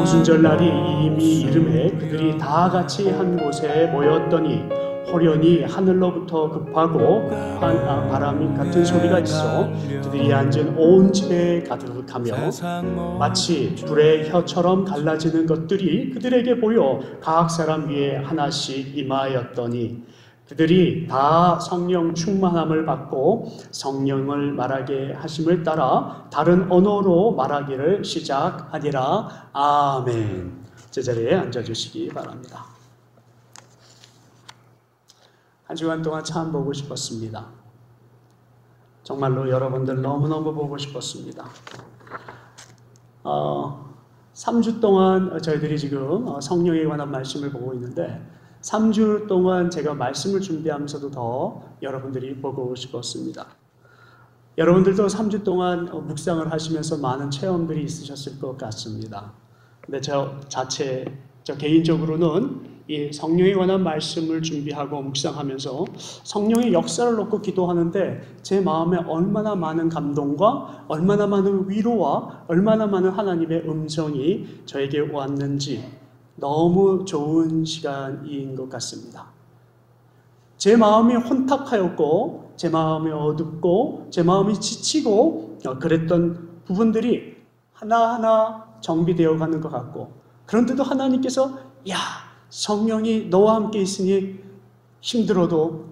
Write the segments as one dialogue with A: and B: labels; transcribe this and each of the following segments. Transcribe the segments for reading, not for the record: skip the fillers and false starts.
A: 오순절 날이 이미 이름에 그들이 다 같이 한 곳에 모였더니 호련히 하늘로부터 급하고 바람 같은 소리가 있어 그들이 앉은 온 집에 가득하며 마치 불의 혀처럼 갈라지는 것들이 그들에게 보여 각 사람 위에 하나씩 임하였더니 그들이 다 성령 충만함을 받고 성령을 말하게 하심을 따라 다른 언어로 말하기를 시작하니라. 아멘. 제자리에 앉아주시기 바랍니다. 한 주간 동안 참 보고 싶었습니다. 정말로 여러분들 너무너무 보고 싶었습니다. 3주 동안 저희들이 지금 성령에 관한 말씀을 보고 있는데 3주 동안 제가 말씀을 준비하면서도 더 여러분들이 보고 싶었습니다. 여러분들도 3주 동안 묵상을 하시면서 많은 체험들이 있으셨을 것 같습니다. 근데 저 개인적으로는 이 성령에 관한 말씀을 준비하고 묵상하면서 성령의 역사를 놓고 기도하는데 제 마음에 얼마나 많은 감동과 얼마나 많은 위로와 얼마나 많은 하나님의 음성이 저에게 왔는지 너무 좋은 시간인 것 같습니다. 제 마음이 혼탁하였고 제 마음이 어둡고 제 마음이 지치고 그랬던 부분들이 하나하나 정비되어 가는 것 같고 그런데도 하나님께서 성령이 너와 함께 있으니 힘들어도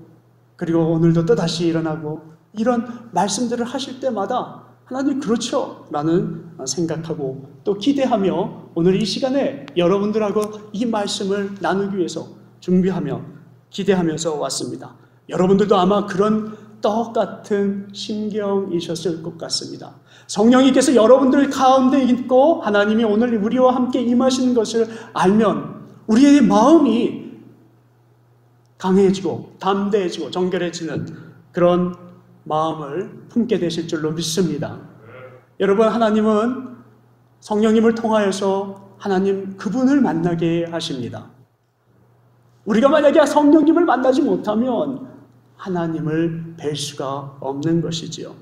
A: 그리고 오늘도 또다시 일어나고 이런 말씀들을 하실 때마다 하나님 그렇죠 라는 생각하고 또 기대하며 오늘 이 시간에 여러분들하고 이 말씀을 나누기 위해서 준비하며 기대하면서 왔습니다. 여러분들도 아마 그런 똑같은 심경이셨을 것 같습니다. 성령님께서 여러분들 가운데 있고 하나님이 오늘 우리와 함께 임하시는 것을 알면 우리의 마음이 강해지고 담대해지고 정결해지는 그런 마음을 품게 되실 줄로 믿습니다. 여러분, 하나님은 성령님을 통하여서 하나님 그분을 만나게 하십니다. 우리가 만약에 성령님을 만나지 못하면 하나님을 뵐 수가 없는 것이지요.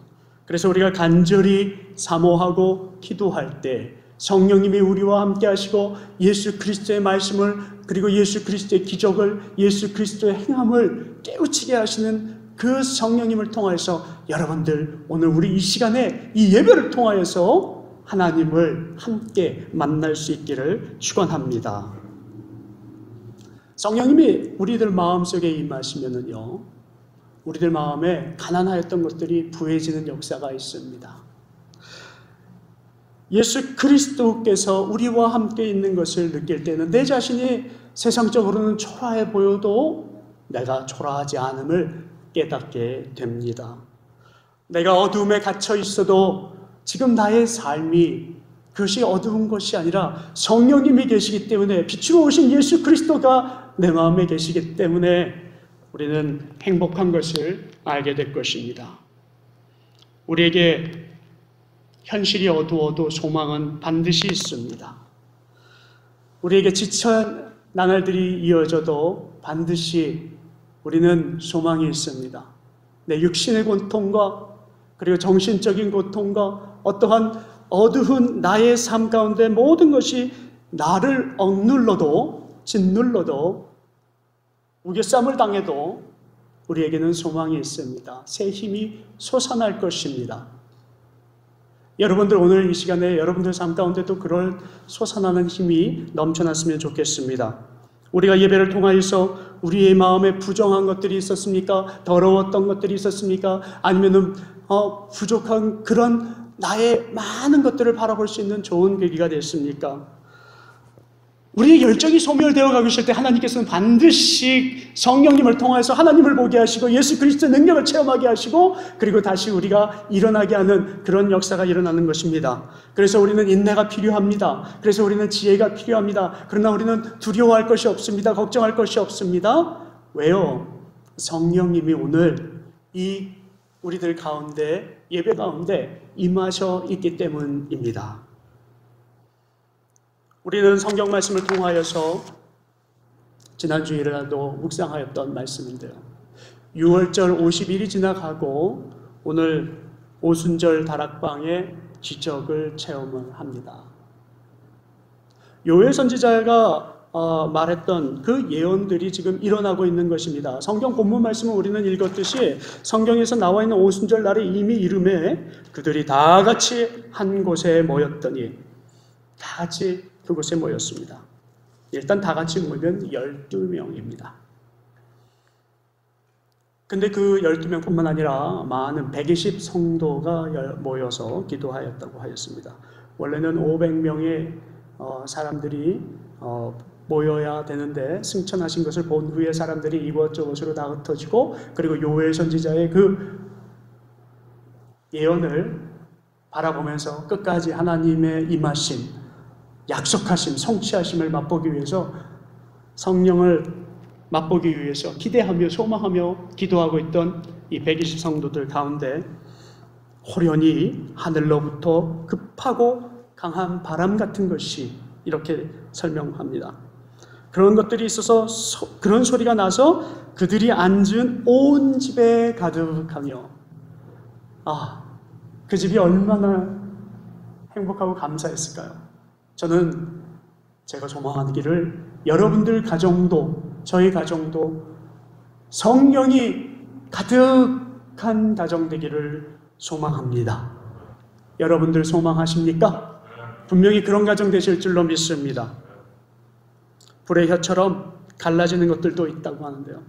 A: 그래서 우리가 간절히 사모하고 기도할 때 성령님이 우리와 함께 하시고 예수 그리스도의 말씀을 그리고 예수 그리스도의 기적을 예수 그리스도의 행함을 깨우치게 하시는 그 성령님을 통하여서 여러분들 오늘 우리 이 시간에 이 예배를 통하여서 하나님을 함께 만날 수 있기를 축원합니다. 성령님이 우리들 마음속에 임하시면은요 우리들 마음에 가난하였던 것들이 부해지는 역사가 있습니다. 예수 그리스도께서 우리와 함께 있는 것을 느낄 때는 내 자신이 세상적으로는 초라해 보여도 내가 초라하지 않음을 깨닫게 됩니다. 내가 어두움에 갇혀 있어도 지금 나의 삶이 그것이 어두운 것이 아니라 성령님이 계시기 때문에 빛으로 오신 예수 그리스도가 내 마음에 계시기 때문에 우리는 행복한 것을 알게 될 것입니다. 우리에게 현실이 어두워도 소망은 반드시 있습니다. 우리에게 지친 나날들이 이어져도 반드시 우리는 소망이 있습니다. 내 육신의 고통과 그리고 정신적인 고통과 어떠한 어두운 나의 삶 가운데 모든 것이 나를 억눌러도 짓눌러도 우겨쌈을 당해도 우리에게는 소망이 있습니다. 새 힘이 솟아날 것입니다. 여러분들 오늘 이 시간에 여러분들 삶 가운데도 그런 솟아나는 힘이 넘쳐났으면 좋겠습니다. 우리가 예배를 통하여서 우리의 마음에 부정한 것들이 있었습니까? 더러웠던 것들이 있었습니까? 아니면은 부족한 그런 나의 많은 것들을 바라볼 수 있는 좋은 계기가 됐습니까? 우리의 열정이 소멸되어 가고 있을 때 하나님께서는 반드시 성령님을 통해서 하나님을 보게 하시고 예수 그리스도의 능력을 체험하게 하시고 그리고 다시 우리가 일어나게 하는 그런 역사가 일어나는 것입니다. 그래서 우리는 인내가 필요합니다. 그래서 우리는 지혜가 필요합니다. 그러나 우리는 두려워할 것이 없습니다. 걱정할 것이 없습니다. 왜요? 성령님이 오늘 이 우리들 가운데 예배 가운데 임하셔 있기 때문입니다. 우리는 성경 말씀을 통하여서 지난주일에도 묵상하였던 말씀인데요. 6월절 50일이 지나가고 오늘 오순절 다락방의 기적을 체험을 합니다. 요엘 선지자가 말했던 그 예언들이 지금 일어나고 있는 것입니다. 성경 본문 말씀을 우리는 읽었듯이 성경에서 나와 있는 오순절 날이 이미 이름에 그들이 다 같이 한 곳에 모였더니 다 같이 그곳에 모였습니다. 일단 다 같이 모이면 12명입니다. 근데 그 12명뿐만 아니라 많은 120 성도가 모여서 기도하였다고 하였습니다. 원래는 500명의 사람들이 모여야 되는데 승천하신 것을 본 후에 사람들이 이곳저곳으로 다 흩어지고, 그리고 요엘 선지자의 그 예언을 바라보면서 끝까지 하나님의 임하심, 약속하심, 성취하심을 맛보기 위해서, 성령을 맛보기 위해서 기대하며 소망하며 기도하고 있던 이 120 성도들 가운데 호련히 하늘로부터 급하고 강한 바람 같은 것이, 이렇게 설명합니다. 그런 것들이 있어서 그런 소리가 나서 그들이 앉은 온 집에 가득하며, 그 집이 얼마나 행복하고 감사했을까요? 저는 제가 소망하기를 여러분들 가정도, 저희 가정도 성령이 가득한 가정 되기를 소망합니다. 여러분들 소망하십니까? 분명히 그런 가정 되실 줄로 믿습니다. 불의 혀처럼 갈라지는 것들도 있다고 하는데요.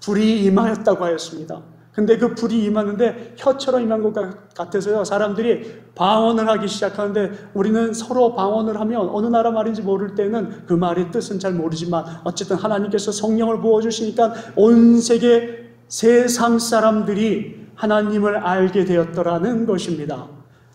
A: 불이 임하였다고 하였습니다. 근데 그 불이 임하는데 혀처럼 임한 것 같아서요, 사람들이 방언을 하기 시작하는데, 우리는 서로 방언을 하면 어느 나라 말인지 모를 때는 그 말의 뜻은 잘 모르지만 어쨌든 하나님께서 성령을 부어주시니까 온 세계 세상 사람들이 하나님을 알게 되었더라는 것입니다.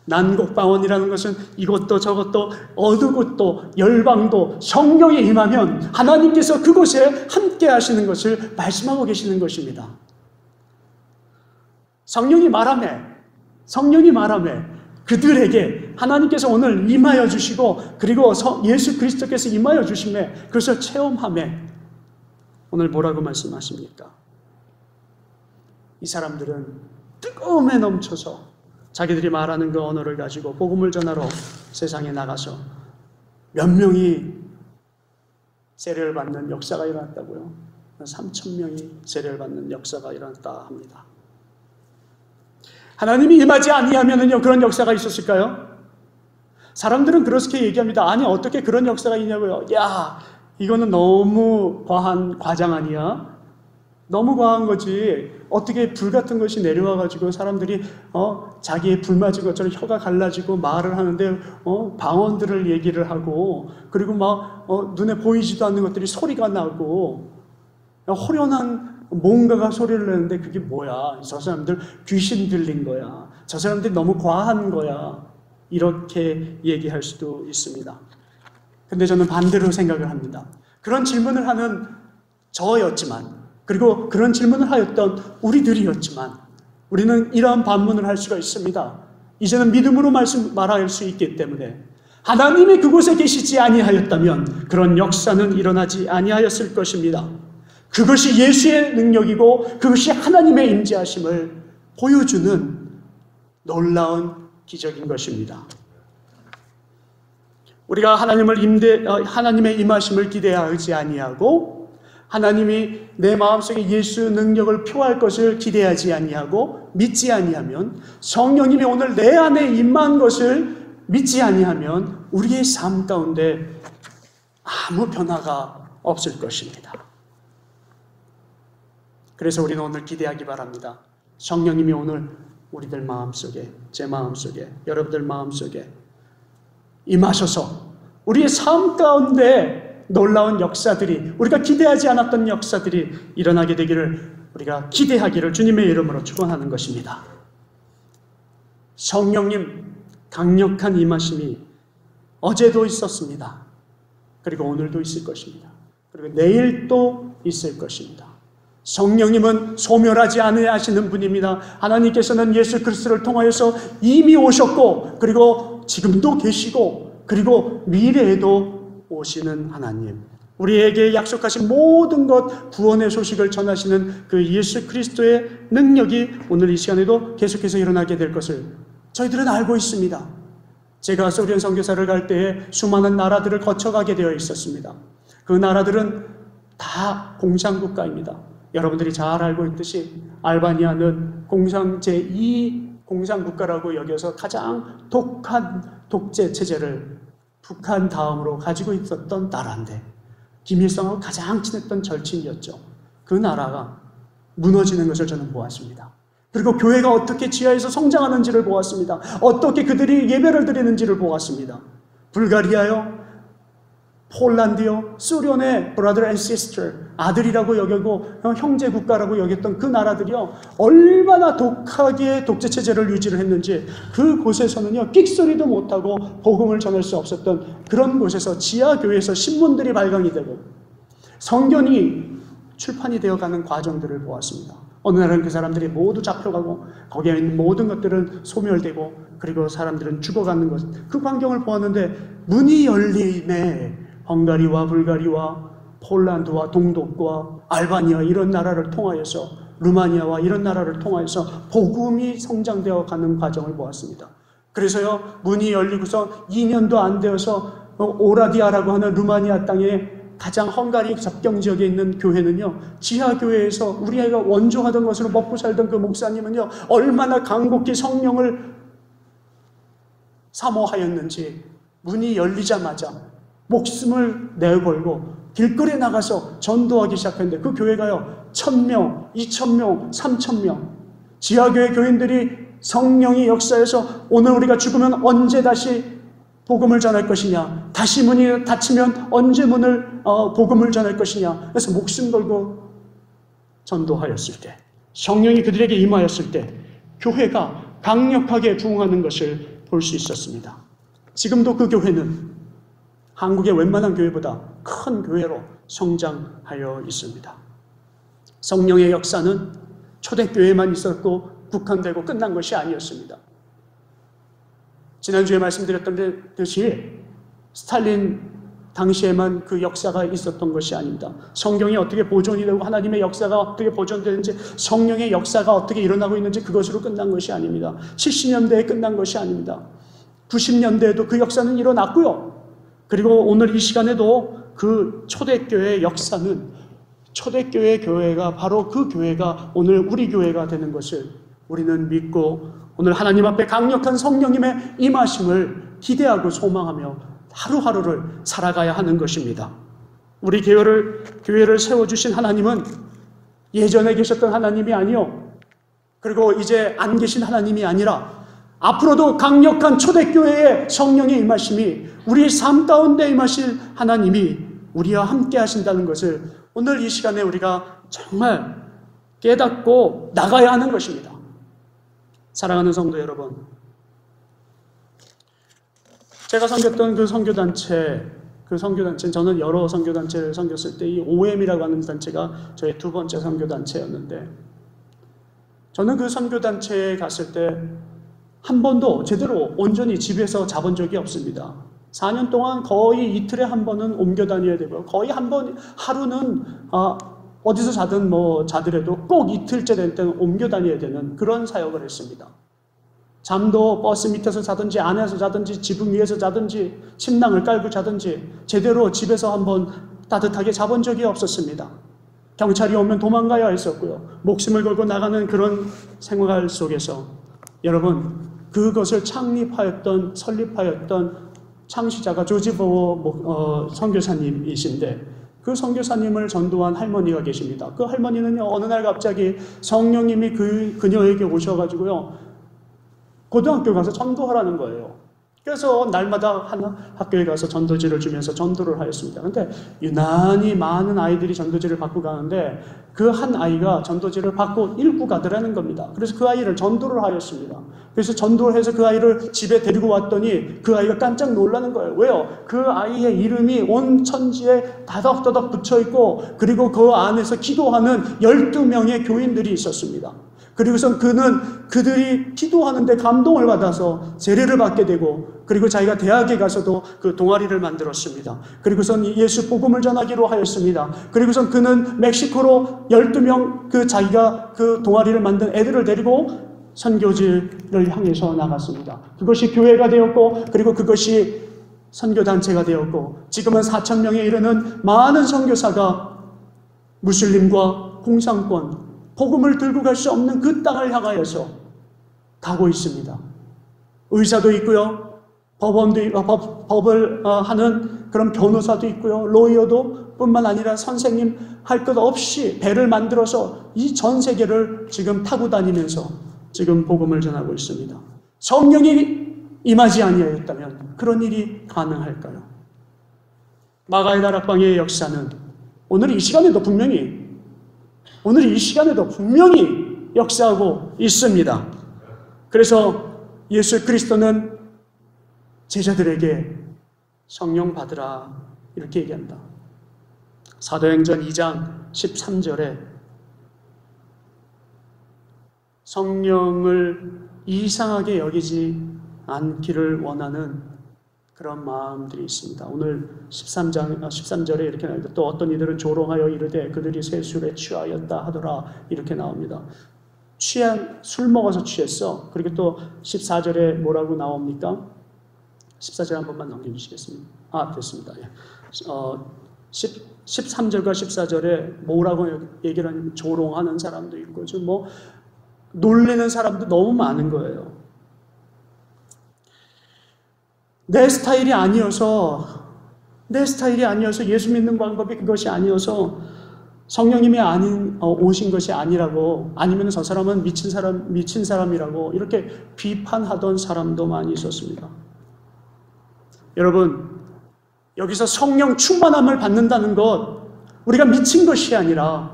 A: 난곡방언이라는 것은 이것도 저것도 어느 곳도 열방도 성령이 임하면 하나님께서 그곳에 함께 하시는 것을 말씀하고 계시는 것입니다. 성령이 말하매 그들에게 하나님께서 오늘 임하여 주시고, 그리고 예수 그리스도께서 임하여 주심에 그것을 체험하매 오늘 뭐라고 말씀하십니까? 이 사람들은 뜨거움에 넘쳐서 자기들이 말하는 그 언어를 가지고 복음을 전하러 세상에 나가서 몇 명이 세례를 받는 역사가 일어났다고요? 3,000명이 세례를 받는 역사가 일어났다 합니다. 하나님이 임하지 아니하면은요, 그런 역사가 있었을까요? 사람들은 그렇게 얘기합니다. 아니, 어떻게 그런 역사가 있냐고요? 야, 이거는 너무 과장 아니야? 너무 과한 거지. 어떻게 불 같은 것이 내려와가지고 사람들이 자기의 불 맞은 것처럼 혀가 갈라지고 말을 하는데 방언들을 얘기를 하고, 그리고 막 눈에 보이지도 않는 것들이 소리가 나고, 호련한 뭔가가 소리를 내는데 그게 뭐야? 저 사람들 귀신 들린 거야. 저 사람들이 너무 과한 거야. 이렇게 얘기할 수도 있습니다. 근데 저는 반대로 생각을 합니다. 그런 질문을 하는 저였지만, 그리고 그런 질문을 하였던 우리들이었지만, 우리는 이러한 반문을 할 수가 있습니다. 이제는 믿음으로 말할 수 있기 때문에, 하나님이 그곳에 계시지 아니하였다면 그런 역사는 일어나지 아니하였을 것입니다. 그것이 예수의 능력이고 그것이 하나님의 임재하심을 보여주는 놀라운 기적인 것입니다. 우리가 하나님의 임하심을 기대하지 아니하고, 하나님이 내 마음속에 예수 능력을 표할 것을 기대하지 아니하고 믿지 아니하면, 성령님이 오늘 내 안에 임한 것을 믿지 아니하면 우리의 삶 가운데 아무 변화가 없을 것입니다. 그래서 우리는 오늘 기대하기 바랍니다. 성령님이 오늘 우리들 마음속에, 제 마음속에, 여러분들 마음속에 임하셔서 우리의 삶 가운데 놀라운 역사들이, 우리가 기대하지 않았던 역사들이 일어나게 되기를, 우리가 기대하기를 주님의 이름으로 축원하는 것입니다. 성령님 강력한 임하심이 어제도 있었습니다. 그리고 오늘도 있을 것입니다. 그리고 내일도 있을 것입니다. 성령님은 소멸하지 아니하시는 분입니다. 하나님께서는 예수 그리스도를 통하여서 이미 오셨고, 그리고 지금도 계시고, 그리고 미래에도 오시는 하나님. 우리에게 약속하신 모든 것, 구원의 소식을 전하시는 그 예수 그리스도의 능력이 오늘 이 시간에도 계속해서 일어나게 될 것을 저희들은 알고 있습니다. 제가 소련 선교사를 갈 때에 수많은 나라들을 거쳐가게 되어 있었습니다. 그 나라들은 다 공산국가입니다. 여러분들이 잘 알고 있듯이 알바니아는 제2 공산국가라고 여겨서 가장 독한 독재 체제를 북한 다음으로 가지고 있었던 나라인데 김일성하고 가장 친했던 절친이었죠. 그 나라가 무너지는 것을 저는 보았습니다. 그리고 교회가 어떻게 지하에서 성장하는지를 보았습니다. 어떻게 그들이 예배를 드리는지를 보았습니다. 불가리아요, 폴란드요, 소련의 brother and sister, 아들이라고 여기고 형제 국가라고 여겼던 그 나라들이요, 얼마나 독하게 독재 체제를 유지를 했는지 그 곳에서는요, 끽소리도 못하고 복음을 전할 수 없었던 그런 곳에서 지하 교회에서 신문들이 발간이 되고 성경이 출판이 되어가는 과정들을 보았습니다. 어느 날은 그 사람들이 모두 잡혀가고 거기에 있는 모든 것들은 소멸되고 그리고 사람들은 죽어가는 것, 그 광경을 보았는데 문이 열림에 헝가리와 불가리아와 폴란드와 동독과 알바니아 이런 나라를 통하여서 루마니아와 이런 나라를 통하여서 복음이 성장되어 가는 과정을 보았습니다. 그래서요, 문이 열리고서 2년도 안 되어서 오라디아라고 하는 루마니아 땅에 가장 헝가리 접경 지역에 있는 교회는요, 지하교회에서 우리 아이가 원조하던 것으로 먹고 살던 그 목사님은요, 얼마나 간곡히 성령을 사모하였는지 문이 열리자마자 목숨을 내걸고 길거리에 나가서 전도하기 시작했는데 그 교회가요, 1000명, 2000명, 3000명 지하교회 교인들이 성령이 역사해서 오늘 우리가 죽으면 언제 다시 복음을 전할 것이냐, 다시 문이 닫히면 언제 복음을 전할 것이냐, 그래서 목숨 걸고 전도하였을 때, 성령이 그들에게 임하였을 때 교회가 강력하게 부흥하는 것을 볼 수 있었습니다. 지금도 그 교회는 한국의 웬만한 교회보다 큰 교회로 성장하여 있습니다. 성령의 역사는 초대교회만 있었고 국한되고 끝난 것이 아니었습니다. 지난주에 말씀드렸던 듯이 스탈린 당시에만 그 역사가 있었던 것이 아닙니다. 성경이 어떻게 보존이 되고 하나님의 역사가 어떻게 보존되는지, 성령의 역사가 어떻게 일어나고 있는지 그것으로 끝난 것이 아닙니다. 70년대에 끝난 것이 아닙니다. 90년대에도 그 역사는 일어났고요. 그리고 오늘 이 시간에도 그 초대교회의 역사는, 초대교회 교회가 바로 그 교회가 오늘 우리 교회가 되는 것을 우리는 믿고 오늘 하나님 앞에 강력한 성령님의 임하심을 기대하고 소망하며 하루하루를 살아가야 하는 것입니다. 우리 교회를 세워주신 하나님은 예전에 계셨던 하나님이 아니요, 그리고 이제 안 계신 하나님이 아니라 앞으로도 강력한 초대교회의 성령의 임하심이 우리의 삶 가운데 임하실 하나님이 우리와 함께 하신다는 것을 오늘 이 시간에 우리가 정말 깨닫고 나가야 하는 것입니다. 사랑하는 성도 여러분, 제가 섬겼던 그 선교단체는 저는 여러 선교단체를 섬겼을 때 이 OM이라고 하는 단체가 저의 두 번째 선교단체였는데, 저는 그 선교단체에 갔을 때 한 번도 제대로 온전히 집에서 자본 적이 없습니다. 4년 동안 거의 이틀에 한 번은 옮겨 다녀야 되고, 거의 한 번 하루는 어디서 자더라도 꼭 이틀째 될 때는 옮겨 다녀야 되는 그런 사역을 했습니다. 잠도 버스 밑에서 자든지 안에서 자든지 지붕 위에서 자든지 침낭을 깔고 자든지 제대로 집에서 한번 따뜻하게 자본 적이 없었습니다. 경찰이 오면 도망가야 했었고요. 목숨을 걸고 나가는 그런 생활 속에서 여러분, 그것을 설립하였던 창시자가 조지 보워 선교사님이신데, 그 선교사님을 전도한 할머니가 계십니다. 그 할머니는요, 어느 날 갑자기 성령님이 그녀에게 오셔가지고요, 고등학교 가서 전도하라는 거예요. 그래서 날마다 학교에 가서 전도지를 주면서 전도를 하였습니다. 그런데 유난히 많은 아이들이 전도지를 받고 가는데 그 한 아이가 전도지를 받고 읽고 가더라는 겁니다. 그래서 그 아이를 전도를 하였습니다. 그래서 전도를 해서 그 아이를 집에 데리고 왔더니 그 아이가 깜짝 놀라는 거예요. 왜요? 그 아이의 이름이 온 천지에 다덕다덕 붙여있고, 그리고 그 안에서 기도하는 12명의 교인들이 있었습니다. 그리고선 그들이 기도하는데 감동을 받아서 세례를 받게 되고, 그리고 자기가 대학에 가서도 그 동아리를 만들었습니다. 그리고선 예수 복음을 전하기로 하였습니다. 그리고선 그는 멕시코로 12명 자기가 그 동아리를 만든 애들을 데리고 선교지를 향해서 나갔습니다. 그것이 교회가 되었고, 그리고 그것이 선교단체가 되었고, 지금은 4,000명에 이르는 많은 선교사가 무슬림과 공산권, 복음을 들고 갈 수 없는 그 땅을 향하여서 가고 있습니다. 의사도 있고요, 법을 하는 그런 변호사도 있고요, 로이어도 뿐만 아니라 선생님 할 것 없이 배를 만들어서 이 전 세계를 지금 타고 다니면서 지금 복음을 전하고 있습니다. 성령이 임하지 아니하였다면 그런 일이 가능할까요? 마가의 다락방의 역사는 오늘 이 시간에도 분명히 역사하고 있습니다. 그래서 예수 그리스도는 제자들에게 성령 받으라 이렇게 얘기합니다. 사도행전 2장 13절에 성령을 이상하게 여기지 않기를 원하는 그런 마음들이 있습니다. 오늘 13절에 이렇게 나옵니다. 또 어떤 이들은 조롱하여 이르되 그들이 새 술에 취하였다 하더라 이렇게 나옵니다. 술 먹어서 취했어. 그리고 또 14절에 뭐라고 나옵니까? 14절 한 번만 넘겨주시겠습니까? 됐습니다. 13절과 14절에 뭐라고 얘기를 하냐면 조롱하는 사람도 있고 좀 놀리는 사람도 너무 많은 거예요. 내 스타일이 아니어서 예수 믿는 방법이 그것이 아니어서 성령님이 오신 것이 아니라고, 아니면 저 사람은 미친 사람이라고 이렇게 비판하던 사람도 많이 있었습니다. 여러분, 여기서 성령 충만함을 받는다는 것, 우리가 미친 것이 아니라,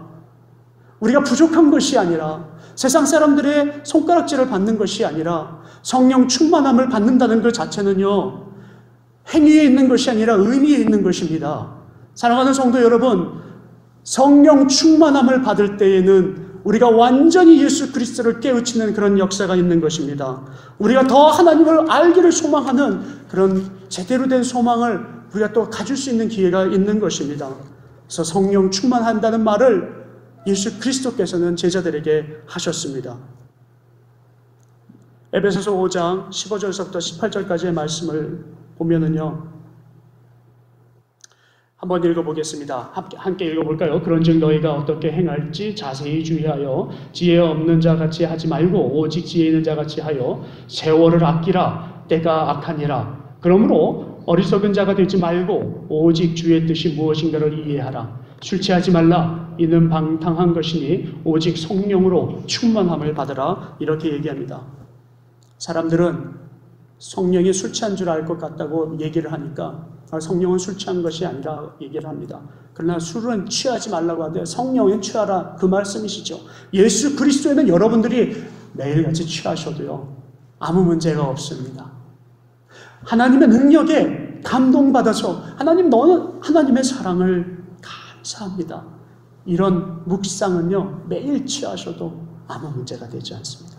A: 우리가 부족한 것이 아니라, 세상 사람들의 손가락질을 받는 것이 아니라, 성령 충만함을 받는다는 것 자체는요, 행위에 있는 것이 아니라 의미에 있는 것입니다. 사랑하는 성도 여러분, 성령 충만함을 받을 때에는 우리가 완전히 예수 그리스도를 깨우치는 그런 역사가 있는 것입니다. 우리가 더 하나님을 알기를 소망하는 그런 제대로 된 소망을 우리가 또 가질 수 있는 기회가 있는 것입니다. 그래서 성령 충만한다는 말을 예수 그리스도께서는 제자들에게 하셨습니다. 에베소서 5장 15절부터 18절까지의 말씀을 보면은요, 한번 읽어보겠습니다. 함께 읽어볼까요? 그런즉 너희가 어떻게 행할지 자세히 주의하여 지혜 없는 자 같이 하지 말고 오직 지혜 있는 자 같이 하여 세월을 아끼라. 때가 악하니라. 그러므로 어리석은 자가 되지 말고 오직 주의 뜻이 무엇인가를 이해하라. 술 취하지 말라. 이는 방탕한 것이니 오직 성령으로 충만함을 받으라. 이렇게 얘기합니다. 사람들은 성령이 술 취한 줄 알 것 같다고 얘기를 하니까 성령은 술 취한 것이 아니라 얘기를 합니다. 그러나 술은 취하지 말라고 하되 성령은 취하라, 그 말씀이시죠. 예수 그리스도에는 여러분들이 매일같이 취하셔도요 아무 문제가 없습니다. 하나님의 능력에 감동받아서 하나님, 너는 하나님의 사랑을 감사합니다, 이런 묵상은요 매일 취하셔도 아무 문제가 되지 않습니다.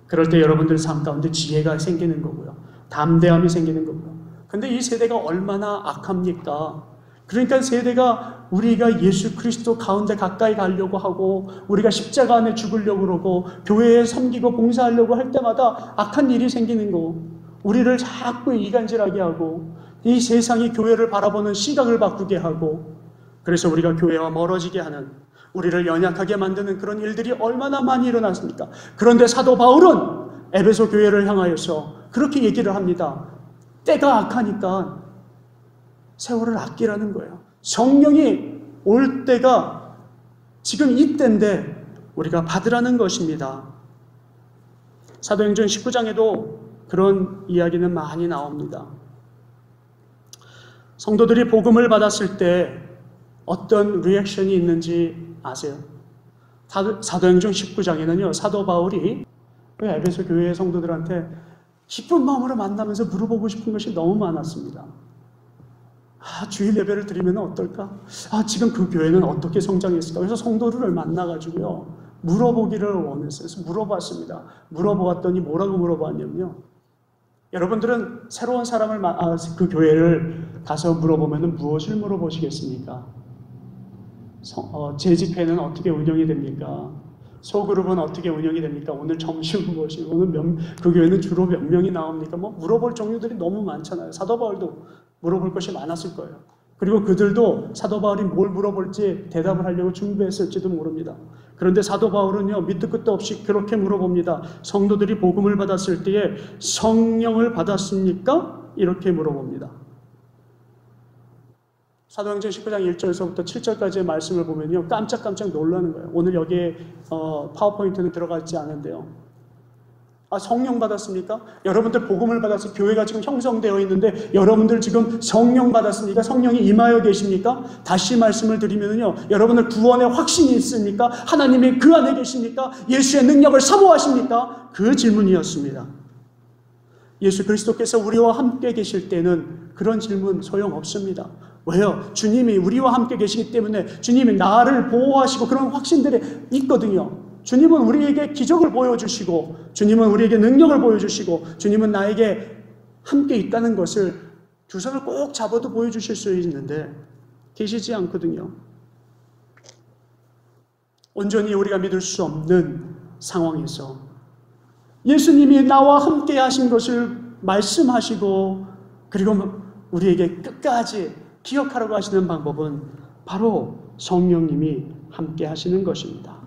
A: 그럴 때 여러분들 삶 가운데 지혜가 생기는 거고요, 담대함이 생기는 거고요. 근데 이 세대가 얼마나 악합니까? 그러니까 세대가 우리가 예수 그리스도 가운데 가까이 가려고 하고 우리가 십자가 안에 죽으려고 그러고 교회에 섬기고 봉사하려고 할 때마다 악한 일이 생기는 거, 우리를 자꾸 이간질하게 하고 이 세상이 교회를 바라보는 시각을 바꾸게 하고, 그래서 우리가 교회와 멀어지게 하는, 우리를 연약하게 만드는 그런 일들이 얼마나 많이 일어났습니까? 그런데 사도 바울은 에베소 교회를 향하여서 그렇게 얘기를 합니다. 때가 악하니까 세월을 아끼라는 거예요. 성령이 올 때가 지금 이때인데 우리가 받으라는 것입니다. 사도행전 19장에도 그런 이야기는 많이 나옵니다. 성도들이 복음을 받았을 때 어떤 리액션이 있는지 아세요? 사도행전 19장에는요 사도 바울이 에베소 교회의 성도들한테 기쁜 마음으로 만나면서 물어보고 싶은 것이 너무 많았습니다. 주일 예배를 드리면 어떨까? 지금 그 교회는 어떻게 성장했을까? 그래서 성도들을 만나가지고요 물어보기를 원했어요. 그래서 물어봤습니다. 물어보았더니 뭐라고 물어봤냐면요. 여러분들은 새로운 사람을 그 교회를 가서 물어보면 무엇을 물어보시겠습니까? 제 집회는 어떻게 운영이 됩니까? 소그룹은 어떻게 운영이 됩니까? 오늘 점심은 무엇이고, 오늘 그 교회는 주로 몇 명이 나옵니까? 뭐 물어볼 종류들이 너무 많잖아요. 사도 바울도 물어볼 것이 많았을 거예요. 그리고 그들도 사도 바울이 뭘 물어볼지 대답을 하려고 준비했을지도 모릅니다. 그런데 사도 바울은요, 밑도 끝도 없이 그렇게 물어봅니다. 성도들이 복음을 받았을 때에 성령을 받았습니까? 이렇게 물어봅니다. 사도행전 19장 1절에서부터 7절까지의 말씀을 보면요, 깜짝깜짝 놀라는 거예요. 오늘 여기에 파워포인트는 들어가 있지 않은데요. 성령 받았습니까? 여러분들 복음을 받아서 교회가 지금 형성되어 있는데 여러분들 지금 성령 받았습니까? 성령이 임하여 계십니까? 다시 말씀을 드리면요, 여러분들 구원의 확신이 있습니까? 하나님이 그 안에 계십니까? 예수의 능력을 사모하십니까? 그 질문이었습니다. 예수 그리스도께서 우리와 함께 계실 때는 그런 질문 소용없습니다. 왜요? 주님이 우리와 함께 계시기 때문에 주님이 나를 보호하시고 그런 확신들이 있거든요. 주님은 우리에게 기적을 보여주시고, 주님은 우리에게 능력을 보여주시고, 주님은 나에게 함께 있다는 것을 두 손을 꼭 잡아도 보여주실 수 있는데 계시지 않거든요. 온전히 우리가 믿을 수 없는 상황에서 예수님이 나와 함께 하신 것을 말씀하시고, 그리고 우리에게 끝까지 기억하라고 하시는 방법은 바로 성령님이 함께 하시는 것입니다.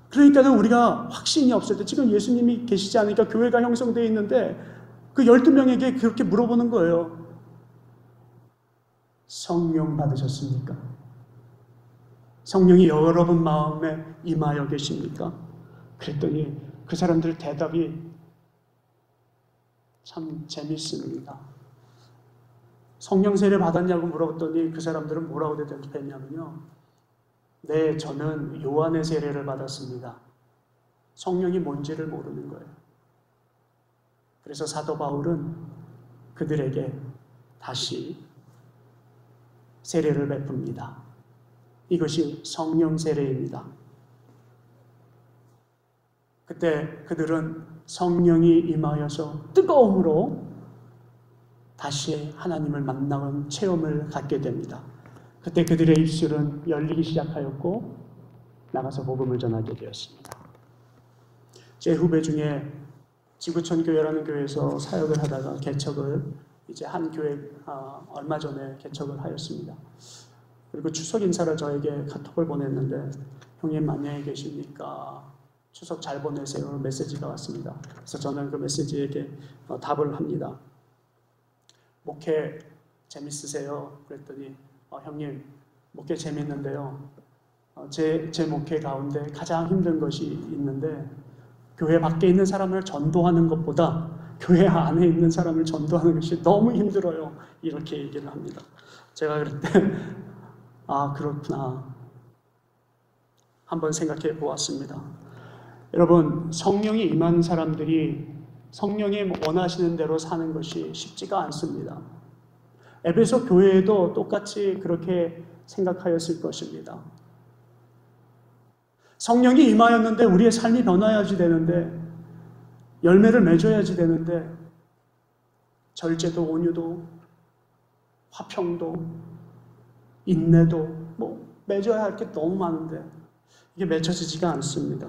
A: 그러니까 우리가 확신이 없을 때, 지금 예수님이 계시지 않으니까 교회가 형성되어 있는데 그 12명에게 그렇게 물어보는 거예요. 성령 받으셨습니까? 성령이 여러분 마음에 임하여 계십니까? 그랬더니 그 사람들 대답이 참 재밌습니다. 성령 세례 받았냐고 물어봤더니 그 사람들은 뭐라고 대답했냐면요, 네, 저는 요한의 세례를 받았습니다. 성령이 뭔지를 모르는 거예요. 그래서 사도 바울은 그들에게 다시 세례를 베풉니다. 이것이 성령 세례입니다. 그때 그들은 성령이 임하여서 뜨거움으로 다시 하나님을 만나는 체험을 갖게 됩니다. 그때 그들의 입술은 열리기 시작하였고 나가서 복음을 전하게 되었습니다. 제 후배 중에 지구촌 교회라는 교회에서 사역을 하다가 개척을 이제 한 교회 얼마 전에 개척을 하였습니다. 그리고 추석 인사를 저에게 카톡을 보냈는데, 형님 안녕히 계십니까? 추석 잘 보내세요. 메시지가 왔습니다. 그래서 저는 그 메시지에게 답을 합니다. 목회 재밌으세요? 그랬더니 형님, 목회 재밌는데요. 제 목회 가운데 가장 힘든 것이 있는데, 교회 밖에 있는 사람을 전도하는 것보다 교회 안에 있는 사람을 전도하는 것이 너무 힘들어요. 이렇게 얘기를 합니다. 제가 그럴 때 그렇구나 한번 생각해 보았습니다. 여러분, 성령이 임한 사람들이 성령이 원하시는 대로 사는 것이 쉽지가 않습니다. 에베소 교회에도 똑같이 그렇게 생각하였을 것입니다. 성령이 임하였는데 우리의 삶이 변화해야지 되는데, 열매를 맺어야지 되는데, 절제도 온유도 화평도 인내도 맺어야 할 게 너무 많은데 이게 맺혀지지가 않습니다.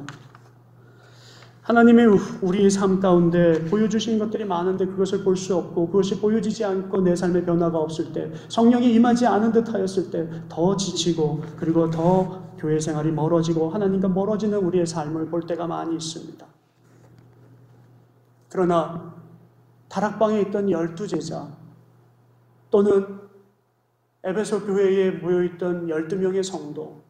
A: 하나님이 우리의 삶 가운데 보여주신 것들이 많은데 그것을 볼 수 없고, 그것이 보여지지 않고 내 삶의 변화가 없을 때, 성령이 임하지 않은 듯 하였을 때 더 지치고, 그리고 더 교회 생활이 멀어지고 하나님과 멀어지는 우리의 삶을 볼 때가 많이 있습니다. 그러나 다락방에 있던 12제자 또는 에베소 교회에 모여있던 12명의 성도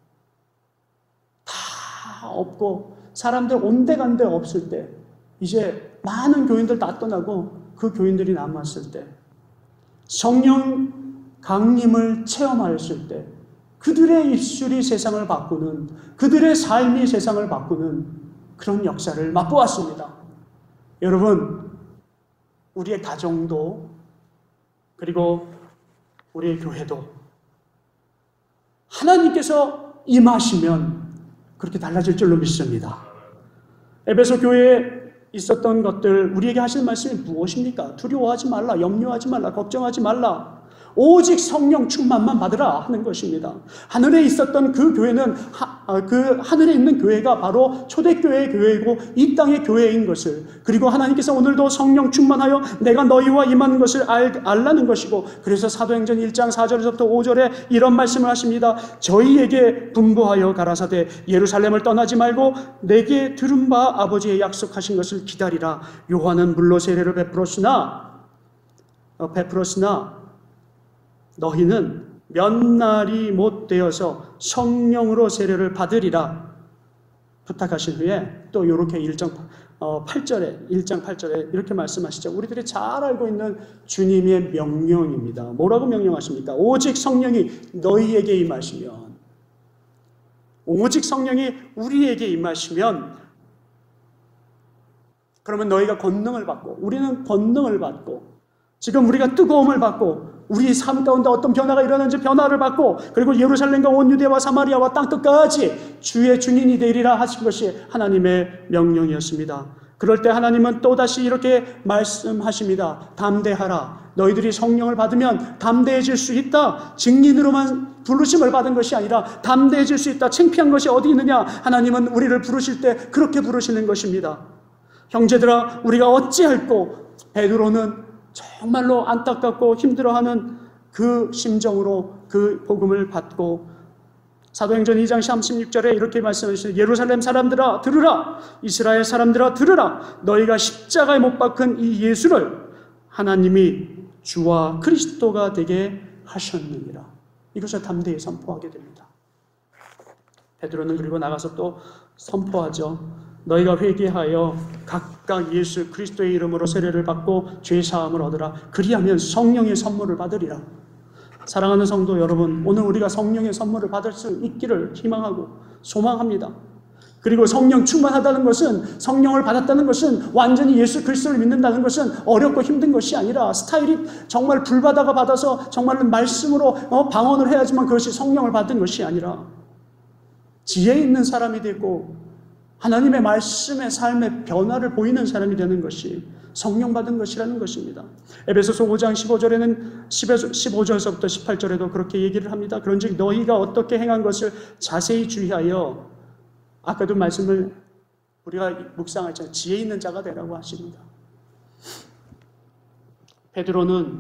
A: 다 없고 사람들 온데간데 없을 때, 이제 많은 교인들 다 떠나고 그 교인들이 남았을 때, 성령 강림을 체험하였을 때 그들의 입술이 세상을 바꾸는, 그들의 삶이 세상을 바꾸는 그런 역사를 맛보았습니다. 여러분, 우리의 가정도 그리고 우리의 교회도 하나님께서 임하시면 그렇게 달라질 줄로 믿습니다. 에베소 교회에 있었던 것들, 우리에게 하시는 말씀이 무엇입니까? 두려워하지 말라, 염려하지 말라, 걱정하지 말라. 오직 성령 충만만 받으라 하는 것입니다. 하늘에 있었던 그 교회는 그 하늘에 있는 교회가 바로 초대교회의 교회이고 이 땅의 교회인 것을, 그리고 하나님께서 오늘도 성령 충만하여 내가 너희와 임하는 것을 알라는 것이고, 그래서 사도행전 1장 4절에서부터 5절에 이런 말씀을 하십니다. 저희에게 분부하여 가라사대 예루살렘을 떠나지 말고 내게 들은 바 아버지의 약속하신 것을 기다리라. 요한은 물로 세례를 베풀었으나 너희는 몇 날이 못 되어서 성령으로 세례를 받으리라 부탁하신 후에 또 이렇게 1장 8절에 이렇게 말씀하시죠. 우리들이 잘 알고 있는 주님의 명령입니다. 뭐라고 명령하십니까? 오직 성령이 너희에게 임하시면, 오직 성령이 우리에게 임하시면, 그러면 너희가 권능을 받고, 우리는 권능을 받고, 지금 우리가 뜨거움을 받고 우리 삶 가운데 어떤 변화가 일어나는지 변화를 받고, 그리고 예루살렘과 온 유대와 사마리아와 땅끝까지 주의 증인이 되리라 하신 것이 하나님의 명령이었습니다. 그럴 때 하나님은 또다시 이렇게 말씀하십니다. 담대하라. 너희들이 성령을 받으면 담대해질 수 있다. 증인으로만 부르심을 받은 것이 아니라 담대해질 수 있다. 창피한 것이 어디 있느냐? 하나님은 우리를 부르실 때 그렇게 부르시는 것입니다. 형제들아, 우리가 어찌할꼬? 베드로는 정말로 안타깝고 힘들어하는 그 심정으로 그 복음을 받고, 사도행전 2장 36절에 이렇게 말씀하시죠. 예루살렘 사람들아 들으라. 이스라엘 사람들아 들으라. 너희가 십자가에 못 박힌 이 예수를 하나님이 주와 그리스도가 되게 하셨느니라. 이것을 담대히 선포하게 됩니다. 베드로는 그리고 나가서 또 선포하죠. 너희가 회개하여 각각 예수 그리스도의 이름으로 세례를 받고 죄 사함을 얻으라. 그리하면 성령의 선물을 받으리라. 사랑하는 성도 여러분, 오늘 우리가 성령의 선물을 받을 수 있기를 희망하고 소망합니다. 그리고 성령 충만하다는 것은, 성령을 받았다는 것은 완전히 예수 그리스도를 믿는다는 것은 어렵고 힘든 것이 아니라, 스타일이 정말 불바다가 받아서 정말 말씀으로 방언을 해야지만 그것이 성령을 받은 것이 아니라, 지혜 있는 사람이 되고 하나님의 말씀의 삶의 변화를 보이는 사람이 되는 것이 성령 받은 것이라는 것입니다. 에베소서 5장 15절에는 15절에서부터 18절에도 그렇게 얘기를 합니다. 그런즉 너희가 어떻게 행한 것을 자세히 주의하여, 아까도 말씀을 우리가 묵상했잖아요. 지혜 있는 자가 되라고 하십니다. 베드로는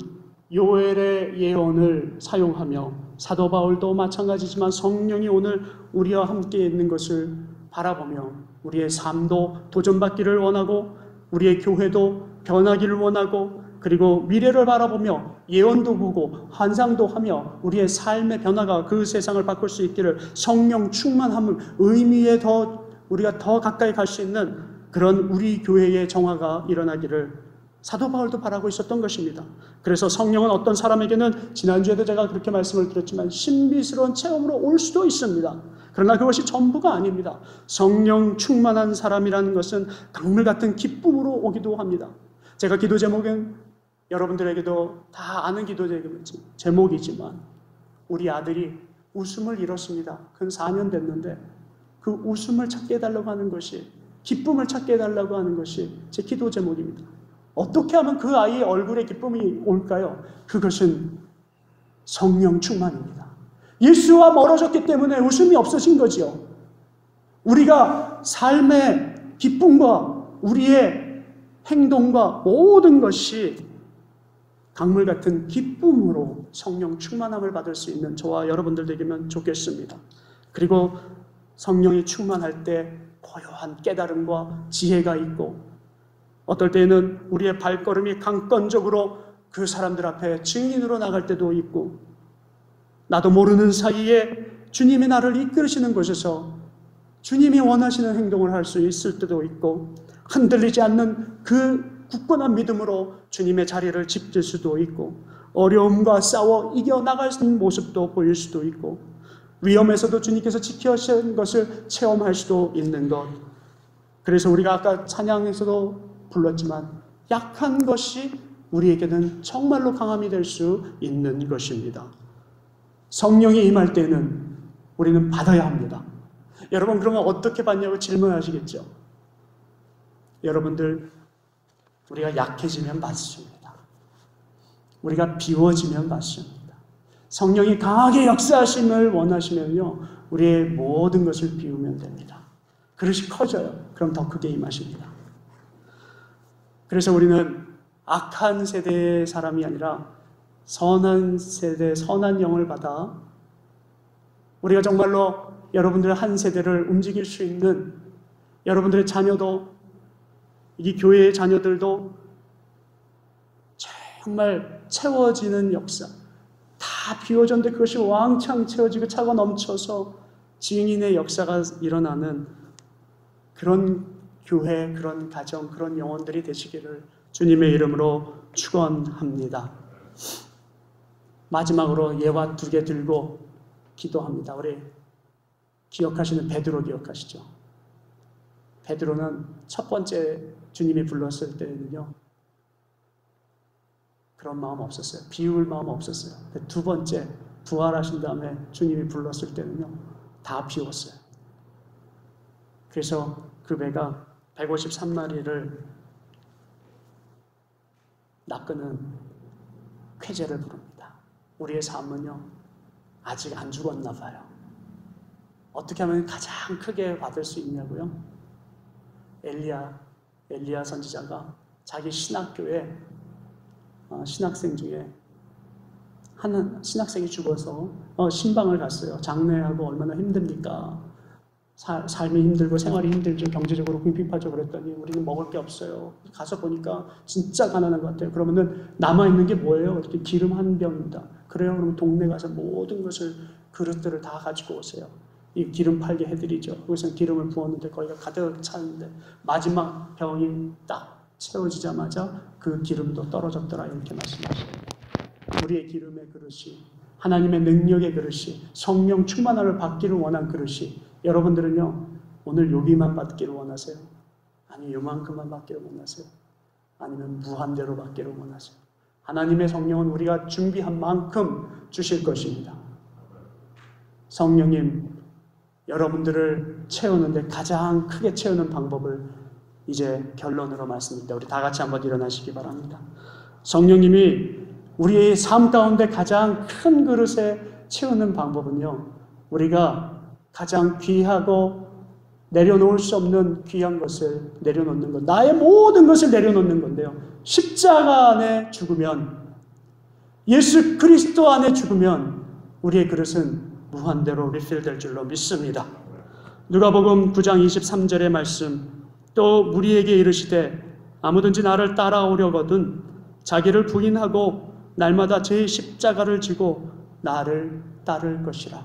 A: 요엘의 예언을 사용하며, 사도 바울도 마찬가지지만 성령이 오늘 우리와 함께 있는 것을 바라보며 우리의 삶도 도전받기를 원하고, 우리의 교회도 변하기를 원하고, 그리고 미래를 바라보며 예언도 보고 환상도 하며 우리의 삶의 변화가 그 세상을 바꿀 수 있기를, 성령 충만함을 의미에 우리가 더 가까이 갈 수 있는 그런 우리 교회의 정화가 일어나기를 사도 바울도 바라고 있었던 것입니다. 그래서 성령은 어떤 사람에게는, 지난주에도 제가 그렇게 말씀을 드렸지만, 신비스러운 체험으로 올 수도 있습니다. 그러나 그것이 전부가 아닙니다. 성령 충만한 사람이라는 것은 강물 같은 기쁨으로 오기도 합니다. 제가 기도 제목은 여러분들에게도 다 아는 기도 제목이지만, 우리 아들이 웃음을 잃었습니다. 근 4년 됐는데 그 웃음을 찾게 해달라고 하는 것이, 기쁨을 찾게 해달라고 하는 것이 제 기도 제목입니다. 어떻게 하면 그 아이의 얼굴에 기쁨이 올까요? 그것은 성령 충만입니다. 예수와 멀어졌기 때문에 웃음이 없어진 거지요. 우리가 삶의 기쁨과 우리의 행동과 모든 것이 강물 같은 기쁨으로 성령 충만함을 받을 수 있는 저와 여러분들 되기면 좋겠습니다. 그리고 성령이 충만할 때 고요한 깨달음과 지혜가 있고, 어떨 때는 우리의 발걸음이 강건적으로 그 사람들 앞에 증인으로 나갈 때도 있고, 나도 모르는 사이에 주님이 나를 이끌으시는 곳에서 주님이 원하시는 행동을 할 수 있을 때도 있고, 흔들리지 않는 그 굳건한 믿음으로 주님의 자리를 지킬 수도 있고, 어려움과 싸워 이겨나갈 모습도 보일 수도 있고, 위험에서도 주님께서 지켜주신 것을 체험할 수도 있는 것. 그래서 우리가 아까 찬양에서도 불렀지만, 약한 것이 우리에게는 정말로 강함이 될 수 있는 것입니다. 성령이 임할 때는 우리는 받아야 합니다. 여러분 그러면 어떻게 받냐고 질문하시겠죠? 여러분들, 우리가 약해지면 받습니다. 우리가 비워지면 받습니다. 성령이 강하게 역사하심을 원하시면요, 우리의 모든 것을 비우면 됩니다. 그릇이 커져요. 그럼 더 크게 임하십니다. 그래서 우리는 악한 세대의 사람이 아니라 선한 세대, 선한 영을 받아 우리가 정말로 여러분들의 한 세대를 움직일 수 있는, 여러분들의 자녀도, 이 교회의 자녀들도 정말 채워지는 역사, 다 비워졌는데 그것이 왕창 채워지고 차고 넘쳐서 증인의 역사가 일어나는 그런 교회, 그런 가정, 그런 영혼들이 되시기를 주님의 이름으로 축원합니다. 마지막으로 예화 2개 들고 기도합니다. 우리 기억하시는 베드로 기억하시죠? 베드로는 첫 번째 주님이 불렀을 때는요, 그런 마음 없었어요. 비울 마음 없었어요. 두 번째 부활하신 다음에 주님이 불렀을 때는요, 다 비웠어요. 그래서 그 배가 153마리를 낚는 쾌제를 부릅니다. 우리의 삶은요, 아직 안 죽었나 봐요. 어떻게 하면 가장 크게 받을 수 있냐고요? 엘리야 선지자가 자기 신학교에 신학생 중에 한 신학생이 죽어서 신방을 갔어요. 장례하고 얼마나 힘듭니까? 삶이 힘들고 생활이 힘들죠. 경제적으로 궁핍하죠. 그랬더니 우리는 먹을 게 없어요. 가서 보니까 진짜 가난한 것 같아요. 그러면은 남아있는 게 뭐예요? 이렇게 기름 한 병입니다. 그래요? 그럼 동네 가서 모든 것을, 그릇들을 다 가지고 오세요. 이 기름 팔게 해드리죠. 거기서 기름을 부었는데 거기가 가득 찼는데 마지막 병이 딱 채워지자마자 그 기름도 떨어졌더라, 이렇게 말씀하셔요. 우리의 기름의 그릇이, 하나님의 능력의 그릇이, 성령 충만함을 받기를 원한 그릇이, 여러분들은요, 오늘 여기만 받기를 원하세요? 아니, 요만큼만 받기를 원하세요? 아니면 무한대로 받기를 원하세요? 하나님의 성령은 우리가 준비한 만큼 주실 것입니다. 성령님, 여러분들을 채우는데 가장 크게 채우는 방법을 이제 결론으로 말씀드립니다. 우리 다 같이 한번 일어나시기 바랍니다. 성령님이 우리의 삶 가운데 가장 큰 그릇에 채우는 방법은요, 우리가 가장 귀하고 내려놓을 수 없는 귀한 것을 내려놓는 것, 나의 모든 것을 내려놓는 건데요, 십자가 안에 죽으면, 예수 그리스도 안에 죽으면 우리의 그릇은 무한대로 리필될 줄로 믿습니다. 누가복음 9장 23절의 말씀, 또 무리에게 이르시되 아무든지 나를 따라오려거든 자기를 부인하고 날마다 제 십자가를 지고 나를 따를 것이라.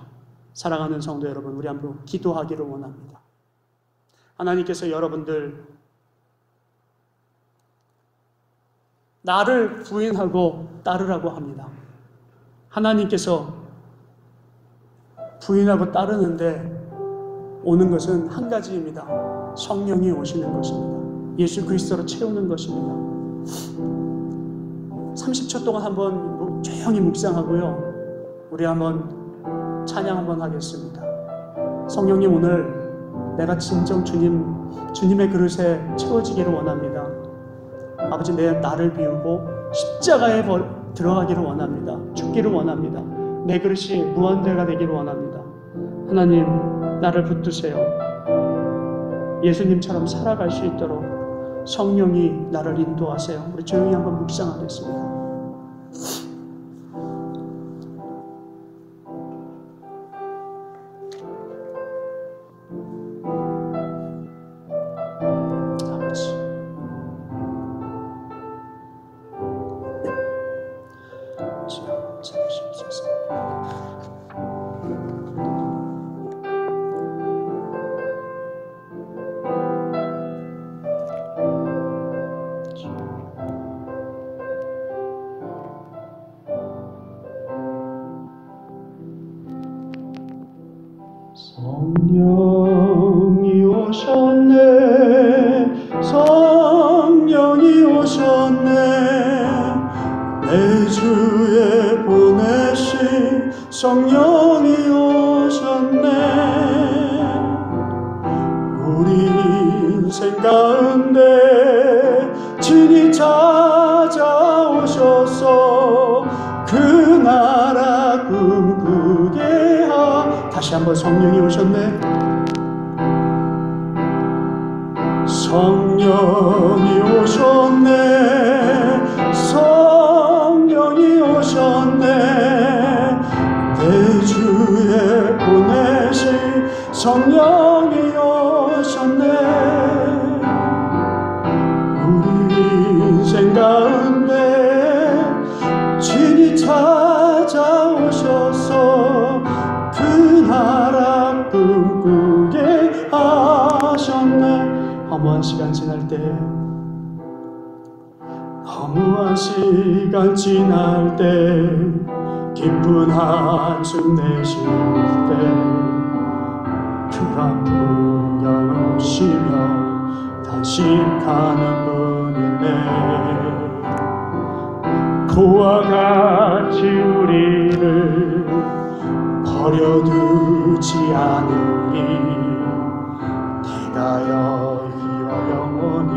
A: 사랑하는 성도 여러분, 우리 한번 기도하기를 원합니다. 하나님께서 여러분들 나를 부인하고 따르라고 합니다. 하나님께서 부인하고 따르는데 오는 것은 한 가지입니다. 성령이 오시는 것입니다. 예수 그리스도로 채우는 것입니다. 30초 동안 한번 조용히 묵상하고요, 우리 한번 찬양 한번 하겠습니다. 성령님, 오늘 내가 진정 주님의 그릇에 채워지기를 원합니다. 아버지, 나를 비우고 십자가에 들어가기를 원합니다. 죽기를 원합니다. 내 그릇이 무한대가 되기를 원합니다. 하나님, 나를 붙드세요. 예수님처럼 살아갈 수 있도록 성령이 나를 인도하세요. 우리 조용히 한번 묵상하겠습니다.
B: 성령이 오셨네, 성령이 오셨네, 내 주에 보내신 성령이 오셨네. 오셔서 그 나라 꿈꾸게 다시 한번 성령이 오셨네. 성령이 오셨네. 성령이 오셨네. 내 주에 보내신 성령이 오셨네. 우리 인생 가운데 진이 찾아오셔서 그 나라 꿈꾸게 하셨네. 허무한 시간 지날 때, 허무한 시간 지날 때, 깊은 한숨 내쉴 때, 그 아픔 여시며 단식하는 분이네. 그와 같이 우리를 버려두지 않으리. 내가 여기와 영원히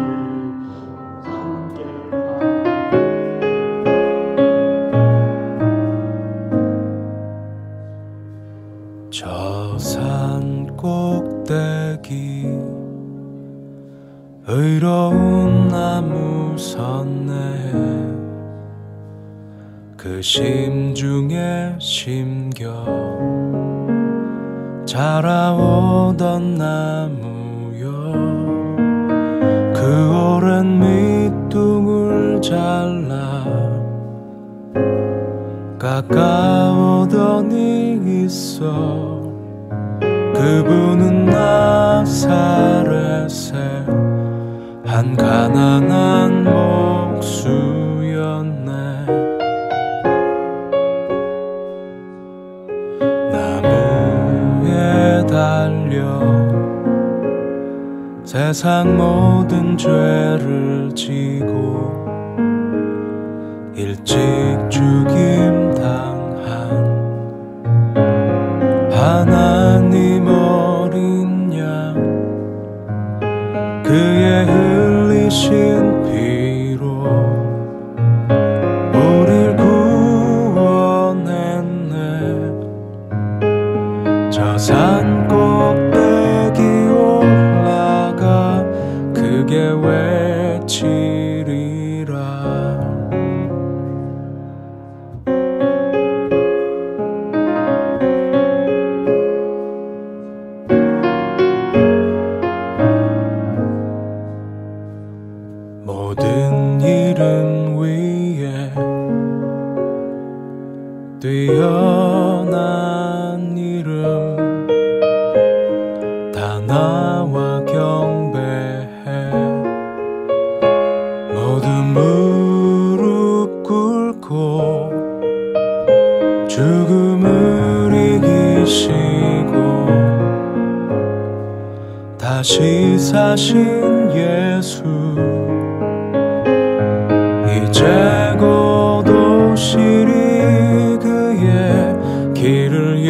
C: 저 산 꼭대기 의로운 나무 섰네. 그 심중에 심겨 자라오던 나무여. 그 오랜 밑둥을 잘라 가까우더니 있어. 그분은 나사렛의 한 가난한 목수였네. 나무에 달려 세상 모든 죄를 지고 일찍 죽임 당한 하나님 어린 양. 그의 흘리신 피로 우릴 구원했네. 저 산 꼭대기 올라가 크게 외치리라. 모든 이름 위에 뛰어난 이름 다 나와 경배해. 모두 무릎 꿇고 죽음을 이기시고 다시 사신 예수. 이제 곧 오시리. 그의 길을